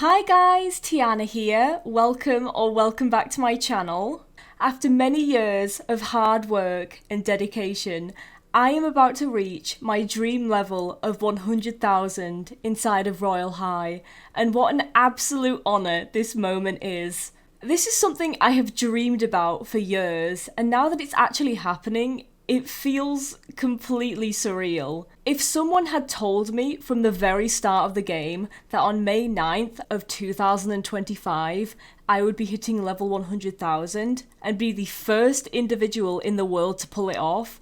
Hi guys, Tiana here. Welcome back to my channel. After many years of hard work and dedication, I am about to reach my dream level of 100,000 inside of Royale High, and what an absolute honour this moment is. This is something I have dreamed about for years, and now that it's actually happening, it feels completely surreal. If someone had told me from the very start of the game that on May 9th of 2025, I would be hitting level 100,000 and be the first individual in the world to pull it off,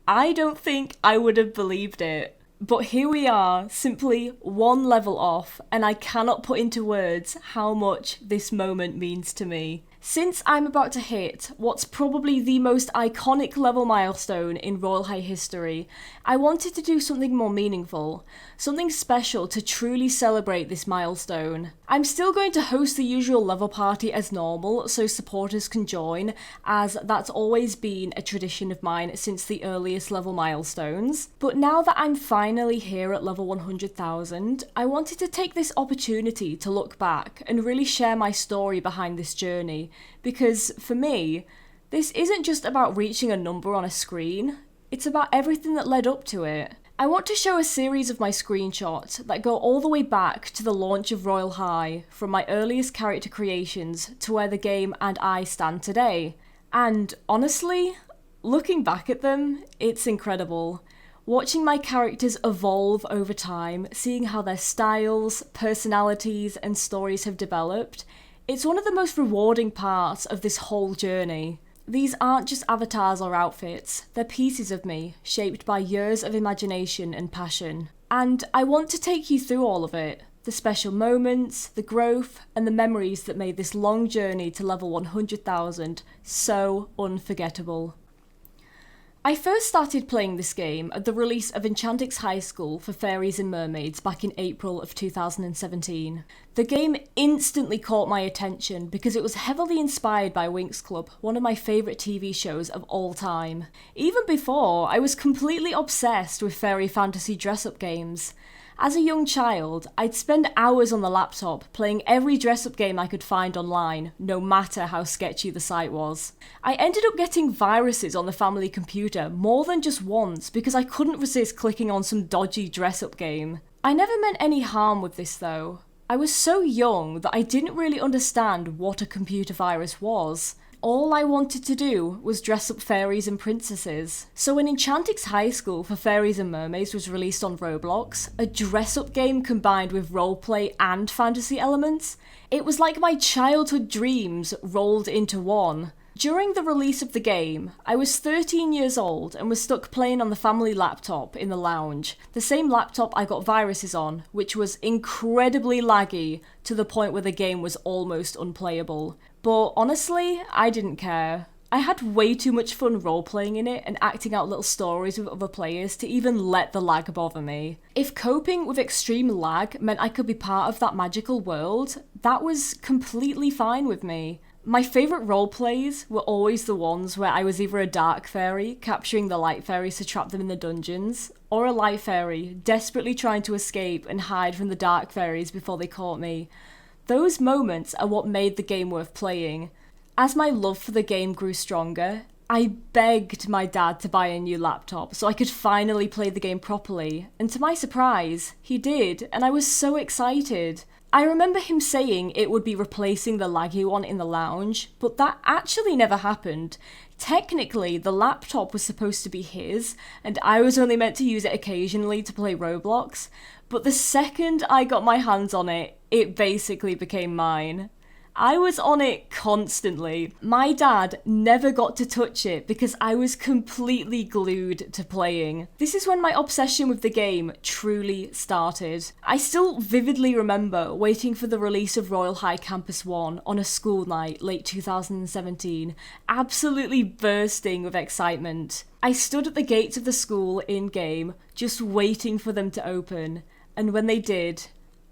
I don't think I would have believed it. But here we are, simply one level off, and I cannot put into words how much this moment means to me. Since I'm about to hit what's probably the most iconic level milestone in Royale High history, I wanted to do something more meaningful, something special to truly celebrate this milestone. I'm still going to host the usual level party as normal so supporters can join, as that's always been a tradition of mine since the earliest level milestones. But now that I'm finally here at level 100,000, I wanted to take this opportunity to look back and really share my story behind this journey. Because for me, this isn't just about reaching a number on a screen, it's about everything that led up to it. I want to show a series of my screenshots that go all the way back to the launch of Royale High, from my earliest character creations to where the game and I stand today. And honestly, looking back at them, it's incredible. Watching my characters evolve over time, seeing how their styles, personalities, and stories have developed, it's one of the most rewarding parts of this whole journey. These aren't just avatars or outfits, they're pieces of me, shaped by years of imagination and passion. And I want to take you through all of it, the special moments, the growth, and the memories that made this long journey to level 100,000 so unforgettable. I first started playing this game at the release of Enchantix High School for Fairies and Mermaids back in April of 2017. The game instantly caught my attention because it was heavily inspired by Winx Club, one of my favourite TV shows of all time. Even before, I was completely obsessed with fairy fantasy dress-up games. As a young child, I'd spend hours on the laptop playing every dress-up game I could find online, no matter how sketchy the site was. I ended up getting viruses on the family computer more than just once because I couldn't resist clicking on some dodgy dress-up game. I never meant any harm with this though. I was so young that I didn't really understand what a computer virus was. All I wanted to do was dress up fairies and princesses. So when Enchantix High School for Fairies and Mermaids was released on Roblox, a dress-up game combined with roleplay and fantasy elements, it was like my childhood dreams rolled into one. During the release of the game, I was 13 years old and was stuck playing on the family laptop in the lounge, the same laptop I got viruses on, which was incredibly laggy to the point where the game was almost unplayable. But honestly, I didn't care. I had way too much fun role-playing in it and acting out little stories with other players to even let the lag bother me. If coping with extreme lag meant I could be part of that magical world, that was completely fine with me. My favourite roleplays were always the ones where I was either a dark fairy, capturing the light fairies to trap them in the dungeons, or a light fairy, desperately trying to escape and hide from the dark fairies before they caught me. Those moments are what made the game worth playing. As my love for the game grew stronger, I begged my dad to buy a new laptop so I could finally play the game properly, and to my surprise, he did, and I was so excited. I remember him saying it would be replacing the laggy one in the lounge, but that actually never happened. Technically, the laptop was supposed to be his, and I was only meant to use it occasionally to play Roblox, but the second I got my hands on it, it basically became mine. I was on it constantly. My dad never got to touch it because I was completely glued to playing. This is when my obsession with the game truly started. I still vividly remember waiting for the release of Royale High Campus 1 on a school night late 2017, absolutely bursting with excitement. I stood at the gates of the school in-game, just waiting for them to open, and when they did,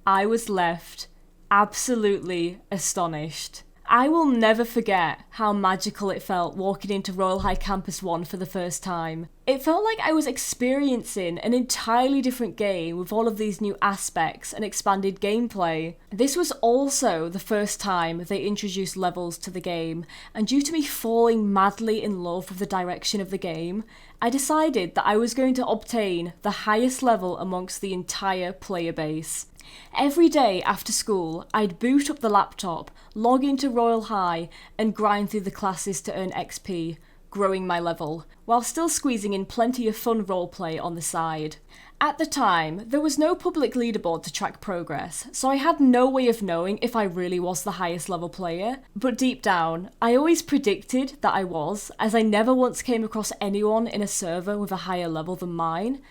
I was left absolutely astonished. I will never forget how magical it felt walking into Royale High Campus 1 for the first time. It felt like I was experiencing an entirely different game with all of these new aspects and expanded gameplay. This was also the first time they introduced levels to the game, and due to me falling madly in love with the direction of the game, I decided that I was going to obtain the highest level amongst the entire player base. Every day after school, I'd boot up the laptop, log into Royale High, and grind through the classes to earn XP, growing my level, while still squeezing in plenty of fun roleplay on the side. At the time, there was no public leaderboard to track progress, so I had no way of knowing if I really was the highest level player, but deep down, I always predicted that I was, as I never once came across anyone in a server with a higher level than mine.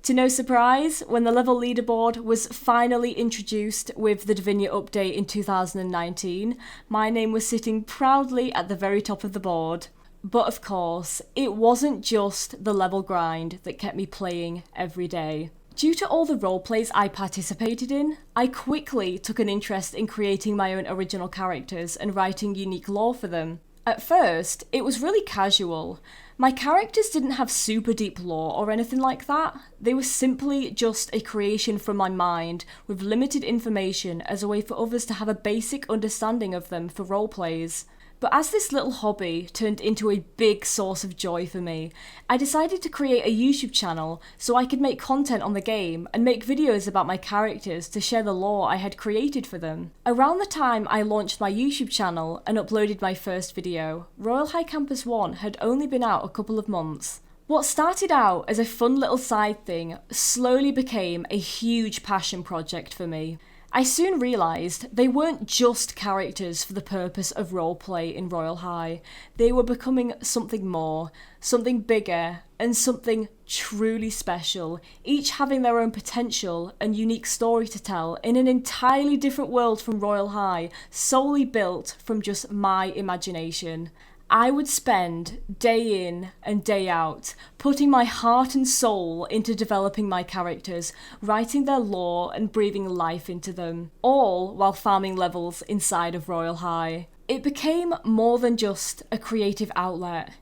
To no surprise, when the level leaderboard was finally introduced with the Divinia update in 2019, my name was sitting proudly at the very top of the board. But of course, it wasn't just the level grind that kept me playing every day. Due to all the roleplays I participated in, I quickly took an interest in creating my own original characters and writing unique lore for them. At first, it was really casual. My characters didn't have super deep lore or anything like that. They were simply just a creation from my mind with limited information as a way for others to have a basic understanding of them for roleplays. But as this little hobby turned into a big source of joy for me, I decided to create a YouTube channel so I could make content on the game and make videos about my characters to share the lore I had created for them. Around the time I launched my YouTube channel and uploaded my first video, Royale High Campus 1 had only been out a couple of months. What started out as a fun little side thing slowly became a huge passion project for me. I soon realised they weren't just characters for the purpose of roleplay in Royale High. They were becoming something more, something bigger, and something truly special, each having their own potential and unique story to tell in an entirely different world from Royale High, solely built from just my imagination. I would spend day in and day out putting my heart and soul into developing my characters, writing their lore and breathing life into them, all while farming levels inside of Royale High. It became more than just a creative outlet.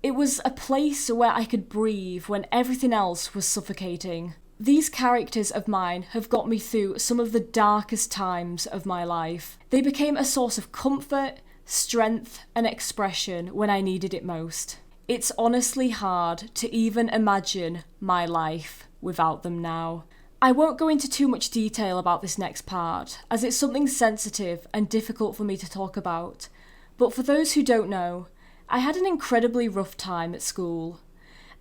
It was a place where I could breathe when everything else was suffocating. These characters of mine have got me through some of the darkest times of my life. They became a source of comfort, strength and expression when I needed it most. It's honestly hard to even imagine my life without them now. I won't go into too much detail about this next part, as it's something sensitive and difficult for me to talk about. But for those who don't know, I had an incredibly rough time at school.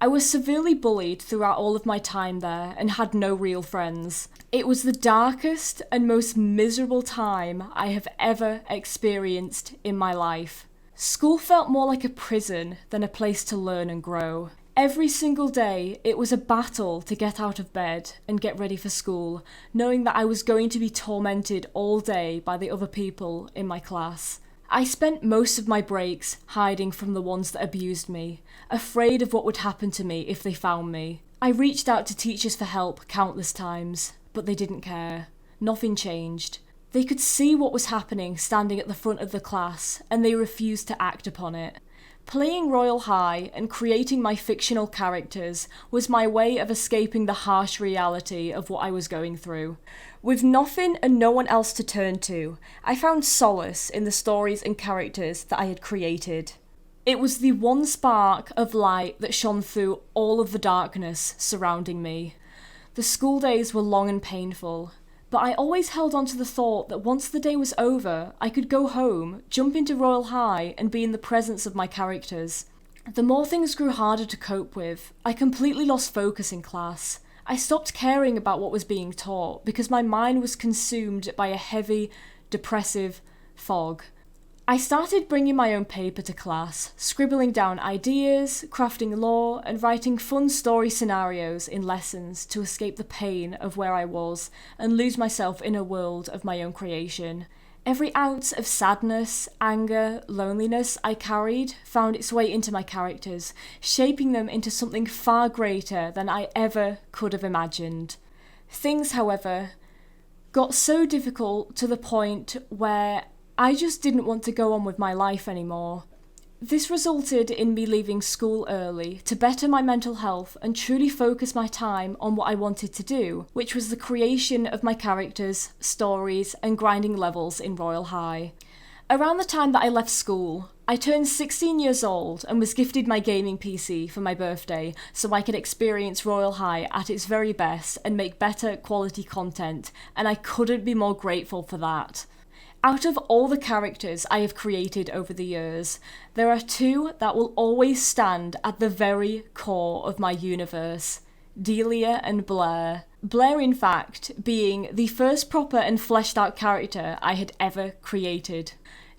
I was severely bullied throughout all of my time there and had no real friends. It was the darkest and most miserable time I have ever experienced in my life. School felt more like a prison than a place to learn and grow. Every single day, it was a battle to get out of bed and get ready for school, knowing that I was going to be tormented all day by the other people in my class. I spent most of my breaks hiding from the ones that abused me, afraid of what would happen to me if they found me. I reached out to teachers for help countless times, but they didn't care. Nothing changed. They could see what was happening standing at the front of the class, and they refused to act upon it. Playing Royale High and creating my fictional characters was my way of escaping the harsh reality of what I was going through. With nothing and no one else to turn to, I found solace in the stories and characters that I had created. It was the one spark of light that shone through all of the darkness surrounding me. The school days were long and painful, but I always held on to the thought that once the day was over, I could go home, jump into Royale High, and be in the presence of my characters. The more things grew harder to cope with, I completely lost focus in class. I stopped caring about what was being taught because my mind was consumed by a heavy, depressive fog. I started bringing my own paper to class, scribbling down ideas, crafting lore, and writing fun story scenarios in lessons to escape the pain of where I was and lose myself in a world of my own creation. Every ounce of sadness, anger, loneliness I carried found its way into my characters, shaping them into something far greater than I ever could have imagined. Things, however, got so difficult to the point where I just didn't want to go on with my life anymore. This resulted in me leaving school early to better my mental health and truly focus my time on what I wanted to do, which was the creation of my characters, stories, and grinding levels in Royale High. Around the time that I left school, I turned 16 years old and was gifted my gaming PC for my birthday so I could experience Royale High at its very best and make better quality content, and I couldn't be more grateful for that. Out of all the characters I have created over the years, there are two that will always stand at the very core of my universe: Delia and Blair. Blair, in fact, being the first proper and fleshed out character I had ever created.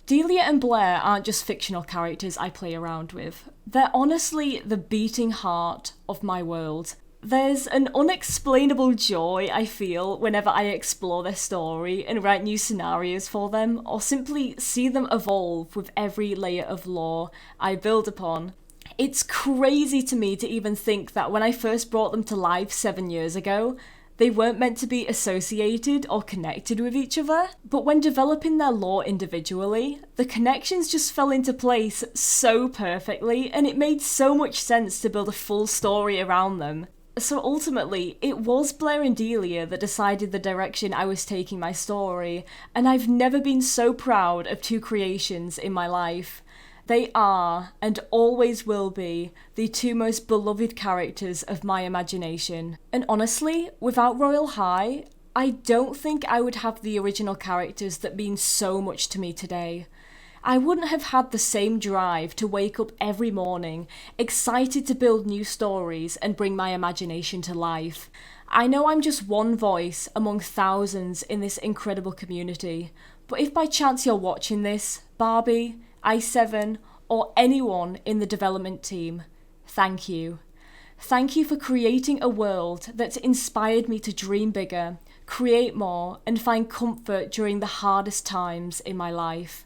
Delia and Blair aren't just fictional characters I play around with. They're honestly the beating heart of my world. There's an unexplainable joy I feel whenever I explore their story and write new scenarios for them, or simply see them evolve with every layer of lore I build upon. It's crazy to me to even think that when I first brought them to life 7 years ago, they weren't meant to be associated or connected with each other, but when developing their lore individually, the connections just fell into place so perfectly, and it made so much sense to build a full story around them. So ultimately, it was Blair and Delia that decided the direction I was taking my story, and I've never been so proud of two creations in my life. They are, and always will be, the two most beloved characters of my imagination. And honestly, without Royale High, I don't think I would have the original characters that mean so much to me today. I wouldn't have had the same drive to wake up every morning, excited to build new stories and bring my imagination to life. I know I'm just one voice among thousands in this incredible community, but if by chance you're watching this, Barbie, i7, or anyone in the development team, thank you. Thank you for creating a world that inspired me to dream bigger, create more, and find comfort during the hardest times in my life.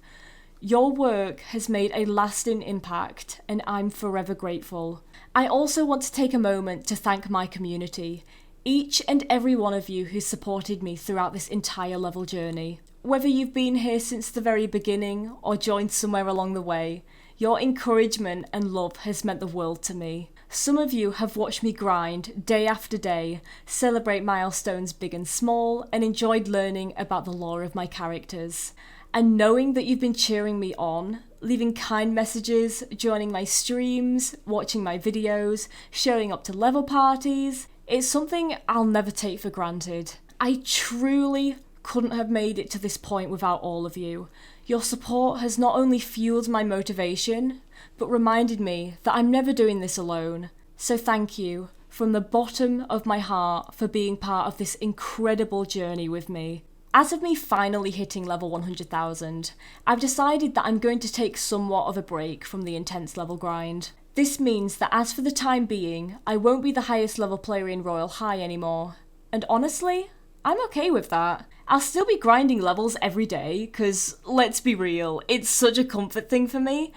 Your work has made a lasting impact, and I'm forever grateful. I also want to take a moment to thank my community, each and every one of you who supported me throughout this entire level journey. Whether you've been here since the very beginning or joined somewhere along the way, your encouragement and love has meant the world to me. Some of you have watched me grind day after day, celebrate milestones big and small, and enjoyed learning about the lore of my characters. And knowing that you've been cheering me on, leaving kind messages, joining my streams, watching my videos, showing up to level parties, it's something I'll never take for granted. I truly couldn't have made it to this point without all of you. Your support has not only fueled my motivation, but reminded me that I'm never doing this alone. So thank you from the bottom of my heart for being part of this incredible journey with me. As of me finally hitting level 100,000, I've decided that I'm going to take somewhat of a break from the intense level grind. This means that as for the time being, I won't be the highest level player in Royale High anymore. And honestly, I'm okay with that. I'll still be grinding levels every day, cause let's be real, it's such a comfort thing for me.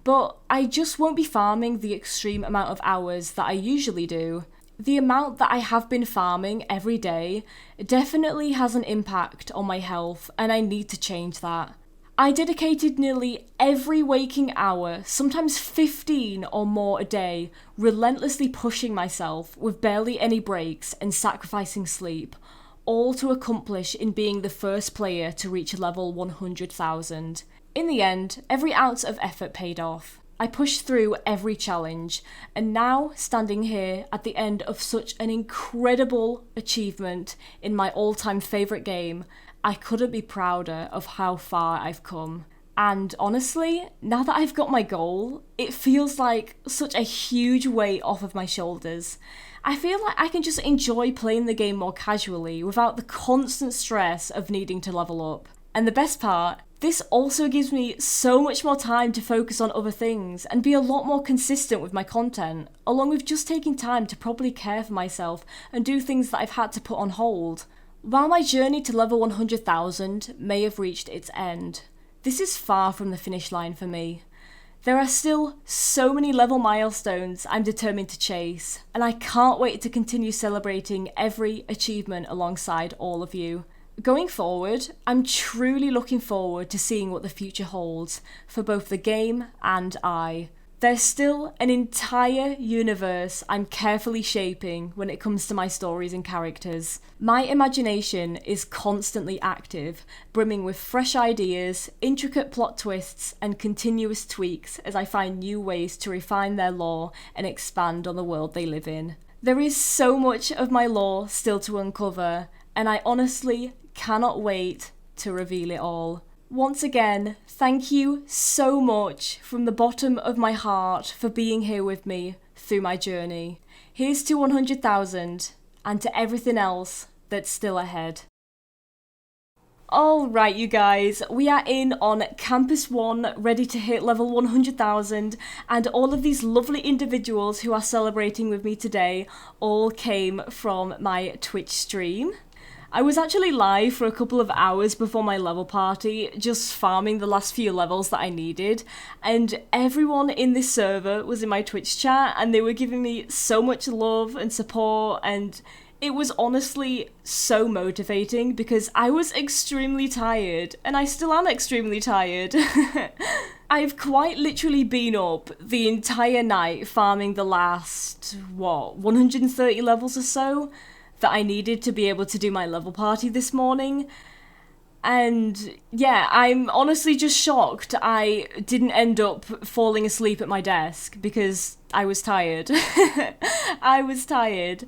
But I just won't be farming the extreme amount of hours that I usually do. The amount that I have been farming every day definitely has an impact on my health, and I need to change that. I dedicated nearly every waking hour, sometimes 15 or more a day, relentlessly pushing myself with barely any breaks and sacrificing sleep, all to accomplish in being the first player to reach level 100,000. In the end, every ounce of effort paid off. I pushed through every challenge, and now standing here at the end of such an incredible achievement in my all-time favourite game, I couldn't be prouder of how far I've come. And honestly, now that I've got my goal, it feels like such a huge weight off of my shoulders. I feel like I can just enjoy playing the game more casually without the constant stress of needing to level up. And the best part, this also gives me so much more time to focus on other things and be a lot more consistent with my content, along with just taking time to properly care for myself and do things that I've had to put on hold. While my journey to level 100,000 may have reached its end, this is far from the finish line for me. There are still so many level milestones I'm determined to chase, and I can't wait to continue celebrating every achievement alongside all of you. Going forward, I'm truly looking forward to seeing what the future holds for both the game and I. There's still an entire universe I'm carefully shaping when it comes to my stories and characters. My imagination is constantly active, brimming with fresh ideas, intricate plot twists, and continuous tweaks as I find new ways to refine their lore and expand on the world they live in. There is so much of my lore still to uncover, and I honestly cannot wait to reveal it all. Once again, thank you so much from the bottom of my heart for being here with me through my journey. Here's to 100,000 and to everything else that's still ahead. Alright you guys, we are in on Campus 1, ready to hit level 100,000, and all of these lovely individuals who are celebrating with me today all came from my Twitch stream. I was actually live for a couple of hours before my level party, just farming the last few levels that I needed, and everyone in this server was in my Twitch chat and they were giving me so much love and support, and it was honestly so motivating because I was extremely tired, and I still am extremely tired. I've quite literally been up the entire night farming the last, 130 levels or so that I needed to be able to do my level party this morning. And yeah, I'm honestly just shocked I didn't end up falling asleep at my desk because I was tired. I was tired.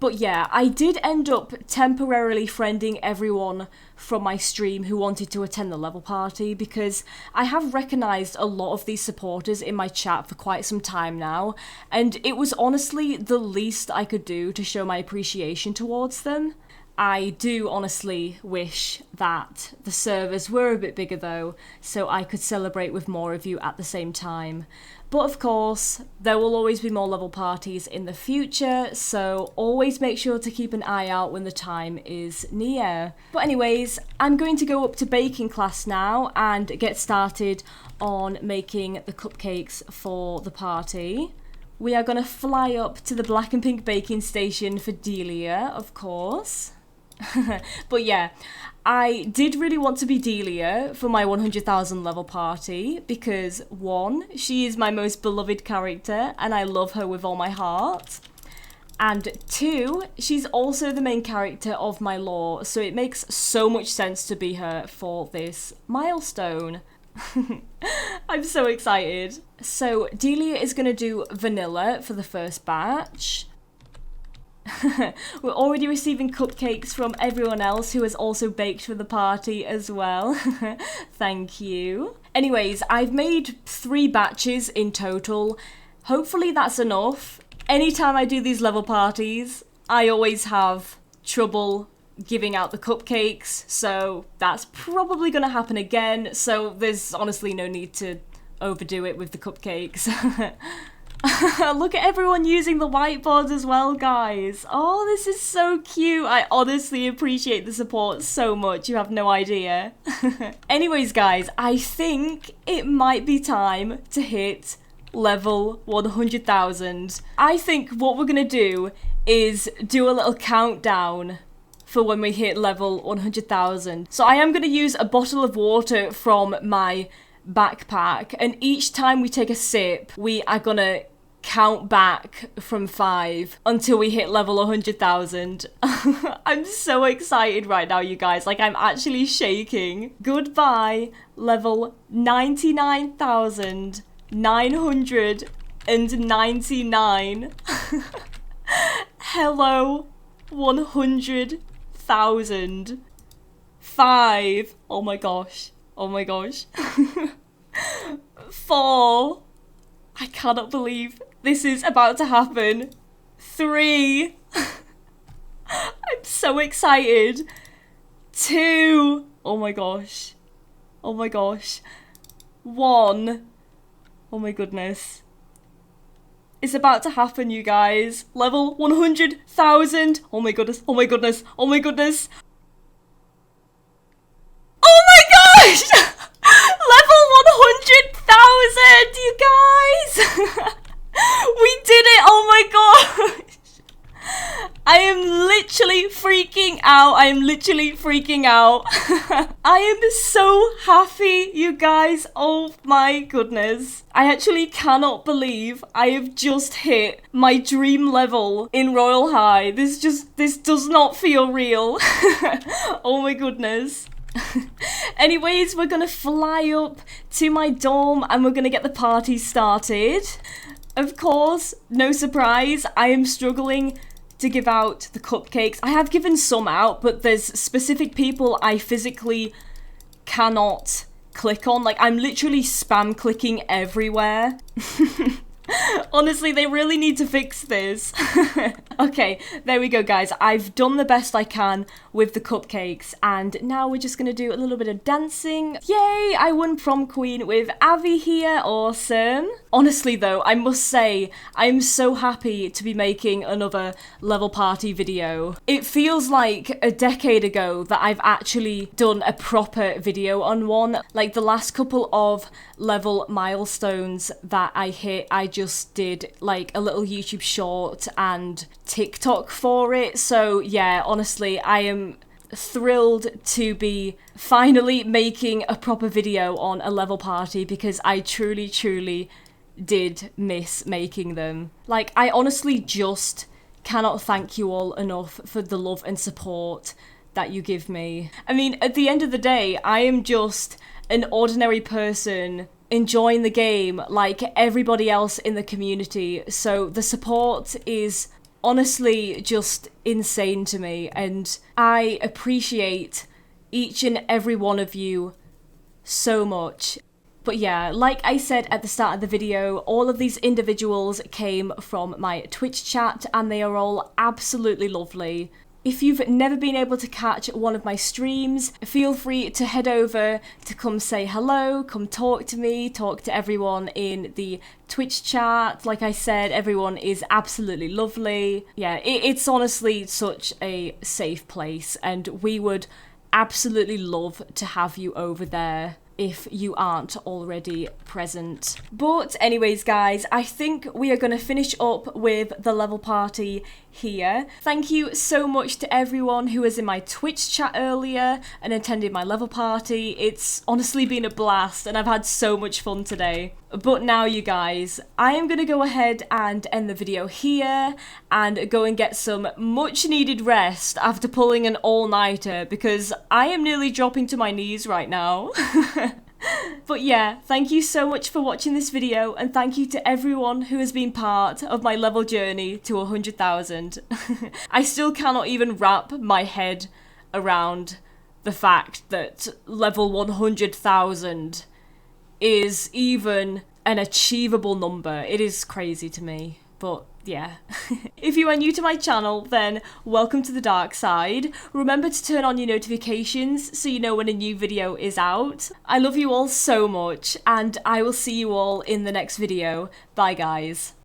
But yeah, I did end up temporarily friending everyone from my stream who wanted to attend the level party because I have recognised a lot of these supporters in my chat for quite some time now, and it was honestly the least I could do to show my appreciation towards them. I do honestly wish that the servers were a bit bigger though, so I could celebrate with more of you at the same time. But of course, there will always be more level parties in the future, so always make sure to keep an eye out when the time is near. But anyways, I'm going to go up to baking class now and get started on making the cupcakes for the party. We are going to fly up to the black and pink baking station for Delia, of course. But yeah, I did really want to be Delia for my 100,000 level party because 1, she is my most beloved character and I love her with all my heart. And 2, she's also the main character of my lore, so it makes so much sense to be her for this milestone. I'm so excited. So Delia is going to do vanilla for the first batch. We're already receiving cupcakes from everyone else who has also baked for the party as well. Thank you. Anyways, I've made 3 batches in total. Hopefully that's enough. Anytime I do these level parties, I always have trouble giving out the cupcakes, so that's probably going to happen again, so there's honestly no need to overdo it with the cupcakes. Look at everyone using the whiteboard as well, guys. Oh, this is so cute. I honestly appreciate the support so much. You have no idea. Anyways, guys, I think it might be time to hit level 100,000. I think what we're going to do is do a little countdown for when we hit level 100,000. So I am going to use a bottle of water from my backpack, and each time we take a sip, we are gonna count back from 5 until we hit level 100,000. I'm so excited right now, you guys. Like, I'm actually shaking. Goodbye, level 99,999. Hello, 100,000. 5. Oh my gosh. Oh my gosh. 4. I cannot believe this is about to happen. 3. I'm so excited. 2. Oh my gosh. Oh my gosh. 1. Oh my goodness. It's about to happen, you guys. Level 100,000. Oh my goodness. Oh my goodness. Oh my goodness. Oh my gosh! Level 100,000, you guys! We did it! Oh my gosh! I am literally freaking out. I I'm literally freaking out. I am so happy, you guys. Oh my goodness. I actually cannot believe I have just hit my dream level in Royale High. This does not feel real. Oh my goodness. Anyways, we're gonna fly up to my dorm and we're gonna get the party started. Of course, no surprise, I am struggling to give out the cupcakes. I have given some out, but there's specific people I physically cannot click on. Like, I'm literally spam clicking everywhere. Honestly, they really need to fix this. Okay, there we go, guys. I've done the best I can with the cupcakes, and now we're just gonna do a little bit of dancing. Yay, I won prom queen with Avi here. Awesome. Honestly, though, I must say, I'm so happy to be making another level party video. It feels like a decade ago that I've actually done a proper video on one. Like, the last couple of level milestones that I hit, I just did like a little YouTube short and TikTok for it. So yeah, honestly, I am thrilled to be finally making a proper video on a level party because I truly did miss making them. Like, I honestly just cannot thank you all enough for the love and support that you give me. I mean, at the end of the day, I am just an ordinary person enjoying the game like everybody else in the community, so the support is honestly just insane to me, and I appreciate each and every one of you so much. But yeah, like I said at the start of the video, all of these individuals came from my Twitch chat and they are all absolutely lovely. If you've never been able to catch one of my streams, feel free to head over to come say hello, come talk to me, talk to everyone in the Twitch chat. Like I said, everyone is absolutely lovely. Yeah, it's honestly such a safe place, and we would absolutely love to have you over there if you aren't already present. But anyways, guys, I think we are going to finish up with the level party here. Thank you so much to everyone who was in my Twitch chat earlier and attended my level party. It's honestly been a blast and I've had so much fun today. But now, you guys, I am going to go ahead and end the video here and go and get some much needed rest after pulling an all-nighter because I am nearly dropping to my knees right now. But yeah, thank you so much for watching this video, and thank you to everyone who has been part of my level journey to 100,000. I still cannot even wrap my head around the fact that level 100,000 is even an achievable number. It is crazy to me, but yeah. If you are new to my channel, then welcome to the dark side. Remember to turn on your notifications so you know when a new video is out. I love you all so much, and I will see you all in the next video. Bye, guys.